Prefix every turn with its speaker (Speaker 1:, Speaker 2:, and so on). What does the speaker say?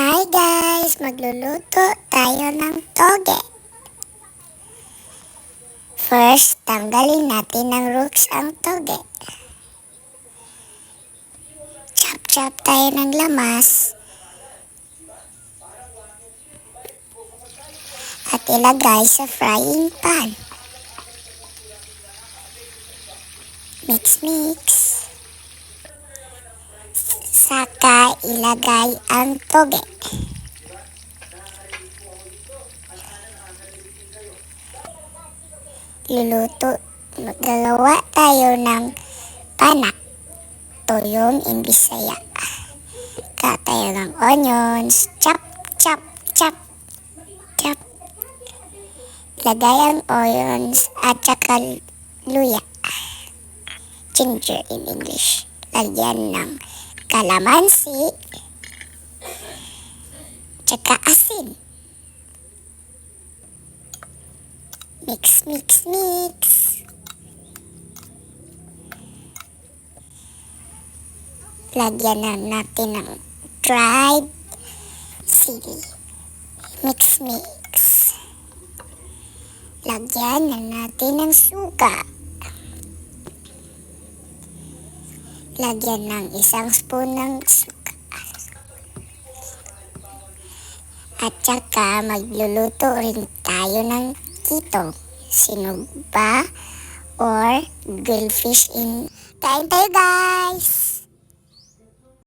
Speaker 1: Hi guys! Magluluto tayo ng toge. First, tanggalin natin ng roots ang toge. Chop-chop tayo ng lamas. At ilagay sa frying pan. Mix-mix. Saka ilagay ang toge. Gagawa tayo ng pana. Toyong in Bisaya. Cut tayo ng onions. Chop, chop, chop, chop. Lagay ang onions at saka luya. Ginger in English. Lagyan ng kalamansi. Tsaka asin. Mix, mix, mix. Lagyan na natin ng dried chili. Mix, mix. Lagyan na natin ng suka. Lagyan ng 1 spoon ng suka. At saka magluluto rin tayo ng kitong, sinugba, or grilled fish in. Kain tayo guys!